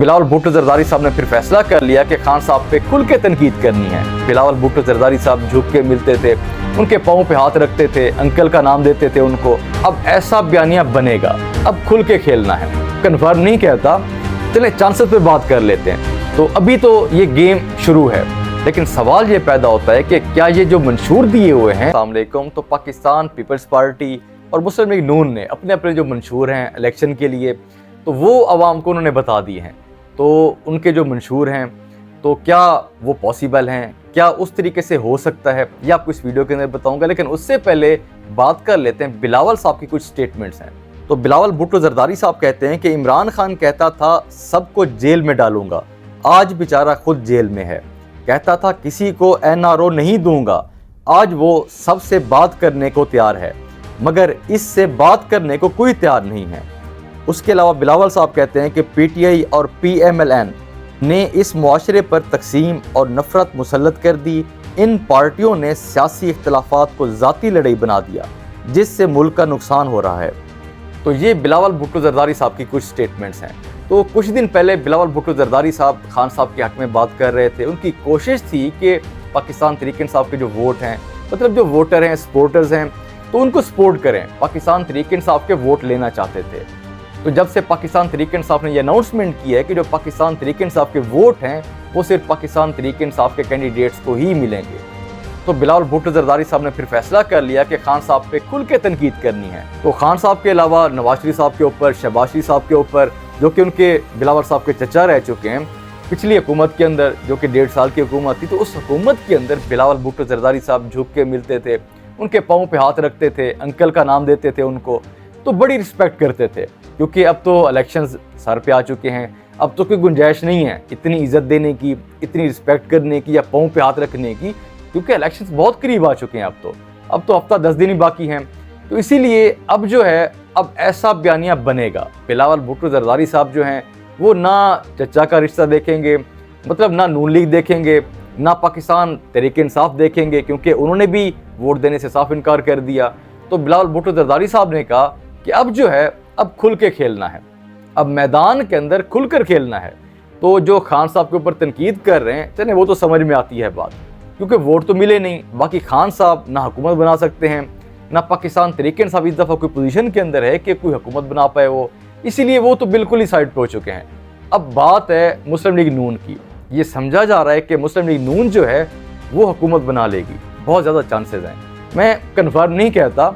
बिलावल भुट्टो जरदारी साहब ने फिर फैसला कर लिया कि खान साहब पे खुल के तनकीद करनी है। बिलावल भुट्टो जरदारी साहब झुक के मिलते थे, उनके पाँव पे हाथ रखते थे, अंकल का नाम देते थे उनको। अब ऐसा बयानिया बनेगा, अब खुल के खेलना है। कन्फर्म नहीं कहता, चले चांसेस पे बात कर लेते हैं। तो अभी तो ये गेम शुरू है, लेकिन सवाल ये पैदा होता है कि क्या ये जो मंशूर दिए हुए हैं, अस्सलाम वालेकुम, तो पाकिस्तान पीपल्स पार्टी और मुस्लिम लीग नून ने अपने अपने जो मंशूर हैं इलेक्शन के लिए, तो वो आवाम को उन्होंने बता दिए हैं। तो उनके जो मंशूर हैं, तो क्या वो पॉसिबल हैं, क्या उस तरीके से हो सकता है, ये आपको इस वीडियो के अंदर बताऊंगा। लेकिन उससे पहले बात कर लेते हैं बिलावल साहब की कुछ स्टेटमेंट्स हैं। तो बिलावल भुट्टो जरदारी साहब कहते हैं कि इमरान खान कहता था सबको जेल में डालूंगा, आज बेचारा खुद जेल में है। कहता था किसी को NRO नहीं दूंगा, आज वो सबसे बात करने को तैयार है, मगर इससे बात करने को कोई तैयार नहीं है। उसके अलावा बिलावल साहब कहते हैं कि PTI और PMLN ने इस मुआशरे पर तकसीम और नफरत मुसल्लत कर दी। इन पार्टियों ने सियासी इख्तलाफात को ज़ाती लड़ाई बना दिया, जिससे मुल्क का नुकसान हो रहा है। तो ये बिलावल भुट्टो जरदारी साहब की कुछ स्टेटमेंट्स हैं। तो कुछ दिन पहले बिलावल भुट्टो जरदारी साहब खान साहब के हक़ में बात कर रहे थे। उनकी कोशिश थी कि पाकिस्तान तहरीक इंसाफ के जो वोट हैं, मतलब जो वोटर हैं, सपोर्टर्स हैं, तो उनको सपोर्ट करें। पाकिस्तान तहरीक इंसाफ के वोट लेना चाहते थे। तो जब से पाकिस्तान तहरीक इंसाफ ने यह अनाउंसमेंट की है कि जो पाकिस्तान तहरीक इंसाफ के वोट हैं वो सिर्फ पाकिस्तान तहरीक इंसाफ के कैंडिडेट्स को ही मिलेंगे, तो बिलावल भुट्टो जरदारी साहब ने फिर फैसला कर लिया कि खान साहब पे खुल के तनकीद करनी है। तो खान साहब के अलावा नवाज शरीफ साहब के ऊपर, शहबाज शरीफ साहब के ऊपर, जो कि उनके बिलावल साहब के चचा रह चुके हैं पिछली हुकूमत के अंदर, जो कि 1.5 साल की हुकूमत थी, तो उस हुकूमत के अंदर बिलावल भुट्टो जरदारी साहब झुक के मिलते थे, उनके पाँव पे हाथ रखते थे, अंकल का नाम देते थे उनको, तो बड़ी रिस्पेक्ट करते थे। क्योंकि अब तो इलेक्शंस सर पे आ चुके हैं, अब तो कोई गुंजाइश नहीं है इतनी इज्जत देने की, इतनी रिस्पेक्ट करने की या पाँव पे हाथ रखने की, क्योंकि इलेक्शंस बहुत करीब आ चुके हैं। अब तो हफ्ता 10 दिन ही बाकी हैं। तो इसीलिए अब जो है, अब ऐसा बयानिया बनेगा। बिलावल भुट्टो जरदारी साहब जो हैं वो ना चचा का रिश्ता देखेंगे, मतलब ना नून लीग देखेंगे, ना पाकिस्तान तहरीक इंसाफ देखेंगे, क्योंकि उन्होंने भी वोट देने से साफ इनकार कर दिया। तो बिलावल भुट्टो जरदारी साहब ने कहा कि अब जो है, अब खुल के खेलना है, अब मैदान के अंदर खुलकर खेलना है। तो जो खान साहब के ऊपर तनकीद कर रहे हैं, चले वो तो समझ में आती है बात, क्योंकि वोट तो मिले नहीं। बाकी खान साहब ना हुकूमत बना सकते हैं, ना पाकिस्तान तहरीक इंसाफ इस दफ़ा कोई पोजीशन के अंदर है कि कोई हुकूमत बना पाए वो, इसीलिए वो तो बिल्कुल ही साइड पे हो चुके हैं। अब बात है मुस्लिम लीग नून की। ये समझा जा रहा है कि मुस्लिम लीग नून जो है वो हुकूमत बना लेगी, बहुत ज़्यादा चांसेस हैं। मैं कन्फर्म नहीं कहता,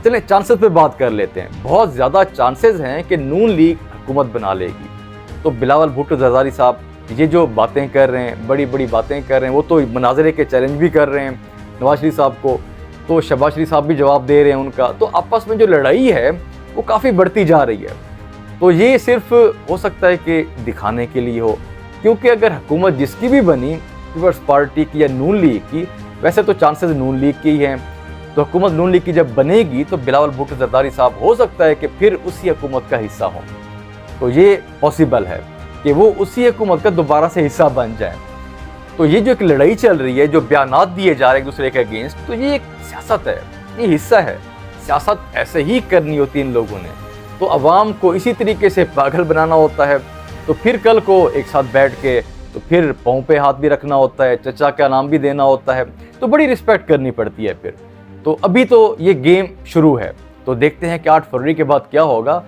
चलें चांसेस पे बात कर लेते हैं। बहुत ज़्यादा चांसेस हैं कि नून लीग हुकूमत बना लेगी। तो बिलावल भुट्टो जरदारी साहब ये जो बातें कर रहे हैं, बड़ी बड़ी बातें कर रहे हैं, वो तो मनाजरे के चैलेंज भी कर रहे हैं नवाज शरीफ साहब को, तो शहबाज शरीफ साहब भी जवाब दे रहे हैं उनका। तो आपस में जो लड़ाई है वो काफ़ी बढ़ती जा रही है। तो ये सिर्फ हो सकता है कि दिखाने के लिए हो, क्योंकि अगर हुकूमत जिसकी भी बनी, पीपल्स पार्टी की या नून लीग की, वैसे तो चांसेस नून लीग के ही हैं, तो हुकूमत नून लीग की जब बनेगी तो बिलावल भुट्टो जरदारी साहब हो सकता है कि फिर उसी हुकूमत का हिस्सा हो। तो ये पॉसिबल है कि वो उसी हुकूमत का दोबारा से हिस्सा बन जाए। तो ये जो एक लड़ाई चल रही है, जो बयानात दिए जा रहे हैं एक दूसरे के अगेंस्ट, तो ये एक सियासत है, ये हिस्सा है। सियासत ऐसे ही करनी होती है इन लोगों ने, तो अवाम को इसी तरीके से पागल बनाना होता है। तो फिर कल को एक साथ बैठ के तो फिर पाँव पे हाथ भी रखना होता है, चचा का नाम भी देना होता है, तो बड़ी रिस्पेक्ट करनी पड़ती है फिर। तो अभी तो ये गेम शुरू है, तो देखते हैं कि 8 फरवरी के बाद क्या होगा।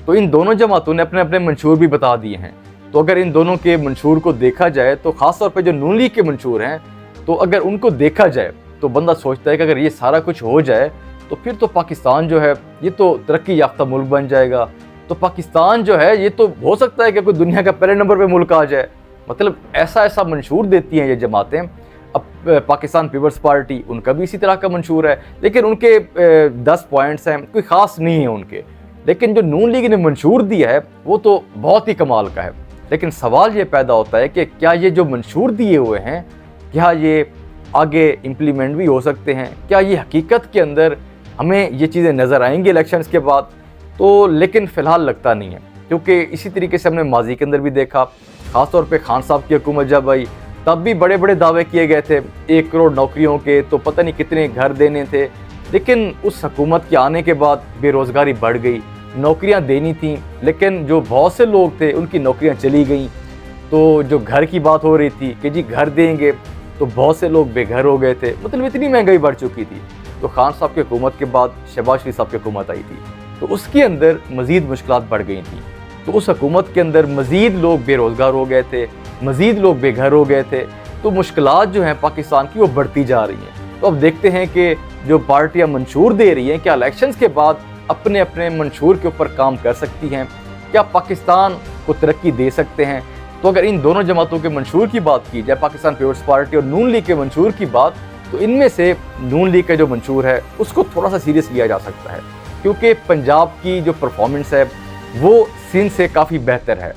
तो इन दोनों जमातों ने अपने अपने मंशूर भी बता दिए हैं। तो अगर इन दोनों के मंशूर को देखा जाए, तो ख़ास तौर पे जो नून लीग के मंशूर हैं, तो अगर उनको देखा जाए तो बंदा सोचता है कि अगर ये सारा कुछ हो जाए तो फिर तो पाकिस्तान जो है ये तो तरक्की याफ्ता मुल्क बन जाएगा। तो पाकिस्तान जो है ये तो हो सकता है कि कोई दुनिया का पहले नंबर पे मुल्क आ जाए। मतलब ऐसा मंशूर देती हैं ये जमातें। अब पाकिस्तान पीपल्स पार्टी, उनका भी इसी तरह का मंशूर है, लेकिन उनके 10 पॉइंट्स हैं, कोई ख़ास नहीं है उनके। लेकिन जो नून लीग ने मंशूर दिया है वो तो बहुत ही कमाल का है। लेकिन सवाल ये पैदा होता है कि क्या ये जो मंशूर दिए हुए हैं, क्या ये आगे इम्प्लीमेंट भी हो सकते हैं? क्या ये हकीकत के अंदर हमें ये चीज़ें नज़र आएंगी इलेक्शंस के बाद? तो लेकिन फ़िलहाल लगता नहीं है, क्योंकि इसी तरीके से हमने माजी के अंदर भी देखा, ख़ासतौर पे खान साहब की हुकूमत जब आई तब भी बड़े बड़े दावे किए गए थे 1 करोड़ नौकरियों के, तो पता नहीं कितने घर देने थे। लेकिन उस हुकूमत के आने के बाद बेरोज़गारी बढ़ गई, नौकरियां देनी थी, लेकिन जो बहुत से लोग थे उनकी नौकरियां चली गईं। तो जो घर की बात हो रही थी कि जी घर देंगे, तो बहुत से लोग बेघर हो गए थे, मतलब इतनी महंगाई बढ़ चुकी थी। तो खान साहब की हुकूमत के बाद शहबाज शरीफ साहब की हुकूमत आई थी, तो उसके अंदर मज़ीद मुश्किलात बढ़ गई थी। तो उस हुकूमत के अंदर मज़ीद लोग बेरोज़गार हो गए थे, मज़ीद लोग बेघर हो गए थे। तो मुश्किलात जो हैं पाकिस्तान की वो बढ़ती जा रही हैं। तो अब देखते हैं कि जो पार्टियां मंशूर दे रही हैं, क्या इलेक्शंस के बाद अपने अपने मंशूर के ऊपर काम कर सकती हैं, क्या पाकिस्तान को तरक्की दे सकते हैं। तो अगर इन दोनों जमातों के मंशूर की बात की जाए, पाकिस्तान पीपल्स पार्टी और नून लीग के मंशूर की बात, तो इनमें से नून लीग का जो मंशूर है उसको थोड़ा सा सीरियस लिया जा सकता है, क्योंकि पंजाब की जो परफॉर्मेंस है वो सिंध से काफ़ी बेहतर है,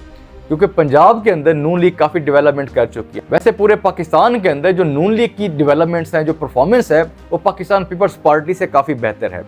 क्योंकि पंजाब के अंदर नून लीग काफ़ी डेवलपमेंट कर चुकी है। वैसे पूरे पाकिस्तान के अंदर जो नून लीग की डेवलपमेंट्स हैं, जो परफॉर्मेंस है, वो पाकिस्तान पीपल्स पार्टी से काफ़ी बेहतर है।